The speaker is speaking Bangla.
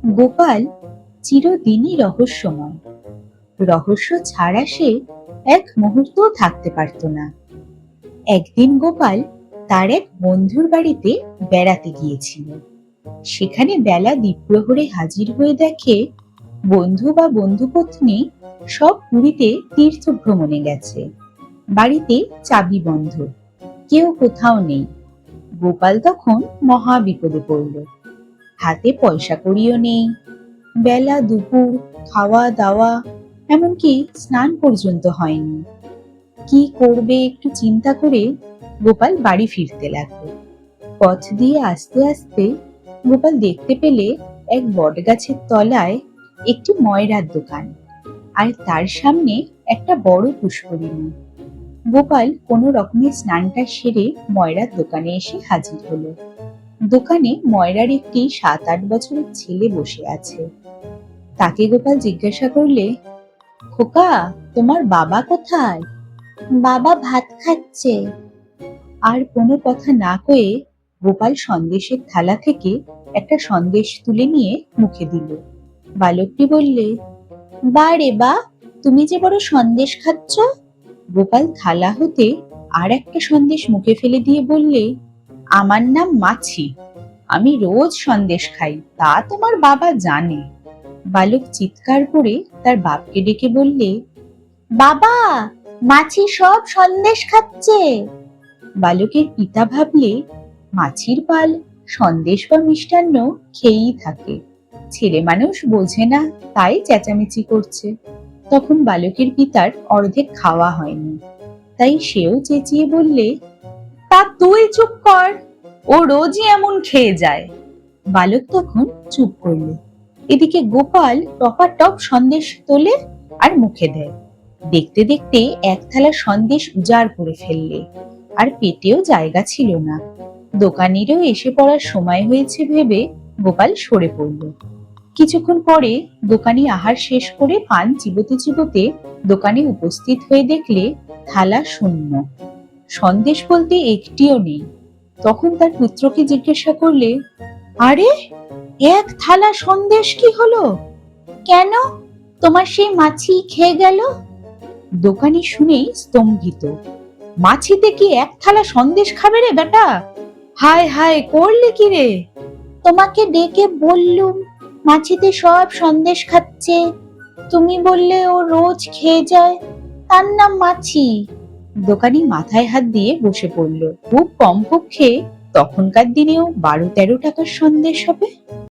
গোপাল চিরদিনই রহস্যময়। রহস্য ছাড়া সে এক মুহূর্ত থাকতে পারত না। একদিন গোপাল তার এক বন্ধুর বাড়িতে বেড়াতে গিয়েছিল। সেখানে বেলা দ্বিপ্রহরে হাজির হয়ে দেখে বন্ধু বা বন্ধুপত্নী সব পুরীতে তীর্থ ভ্রমণে গেছে। বাড়িতে চাবি বন্ধ, কেউ কোথাও নেই। গোপাল তখন মহা বিপদে পড়ল। হাতে পয়সা কড়িও নেই, বেলা দুপুর, খাওয়া দাওয়া এমনকি স্নান পর্যন্ত হয়নি। কি করবে একটু চিন্তা করে গোপাল বাড়ি ফিরতে লাগলো। পথ দিয়ে আস্তে আস্তে গোপাল দেখতে পেলে এক বটগাছের তলায় একটি ময়রার দোকান, আর তার সামনে একটা বড় পুষ্করিণী। গোপাল কোনো রকমে স্নানটা সেরে ময়রার দোকানে এসে হাজির হলো। দোকানে ময়রার একটি 7-8 বছরের ছেলে বসে আছে। তাকে গোপাল জিজ্ঞাসা করলে, খোকা, তোমার বাবা কোথায়? বাবা ভাত খাচ্ছে। আর কোনো কথা না কয়ে গোপাল সন্দেশের থালা থেকে একটা সন্দেশ তুলে নিয়ে মুখে দিল। বালকটি বললে, বা রে বা, তুমি যে বড় সন্দেশ খাচ্ছ। গোপাল থালা হতে আর একটা সন্দেশ মুখে ফেলে দিয়ে বললে, আমার নাম মাছি, আমি রোজ সন্দেশ খাই, তা তোমার বাবা জানে। বালক চিৎকার করে তার বাপকে ডেকে বললে, বাবা, মাছি সব সন্দেশ খাচ্ছে। বালকের পিতা ভাবলে, মাছির পাল সন্দেশ বা মিষ্টান্ন খেয়েই থাকে, ছেলে মানুষ বোঝে না, তাই চেঁচামেচি করছে। তখন বালকের পিতার অর্ধেক খাওয়া হয়নি, তাই সেও চেঁচিয়ে বললে, তা তুই চুপ কর, ও রোজই এমন খেয়ে যায়। বালক তখন চুপ করল। এদিকে গোপাল টপাটপ সন্দেশ তোলে আর মুখে দেয়। দেখতে দেখতে এক থালা সন্দেশ উজাড় করে ফেললে, আর পেটেও জায়গা ছিল না। দোকানিরও এসে পড়ার সময় হয়েছে ভেবে গোপাল সরে পড়ল। কিছুক্ষণ পরে দোকানি আহার শেষ করে পান চিবোতে চিবোতে দোকানে উপস্থিত হয়ে দেখলে থালা শূন্য, সন্দেশ বলতে একটিও নেই। তখন তার পুত্রকে জিজ্ঞাসা করলে, আরে, এক থালা সন্দেশ কি হলো? কেন, তোমার সেই মাছি খেয়ে গেল? দোকানি শুনেই স্তম্ভিত। মাছিতে কি এক থালা সন্দেশ খাবে রে বেটা? হায় হায়, করলে কি রে? তোমাকে ডেকে বললুম মাছিতে সব সন্দেশ খাচ্ছে, তুমি বললে ও রোজ খেয়ে যায়, তার নাম মাছি। দোকানি মাথায় হাত দিয়ে বসে পড়ল। খুব কমপক্ষে তখনকার দিনেও 12-13 টাকার সন্দেশ হবে।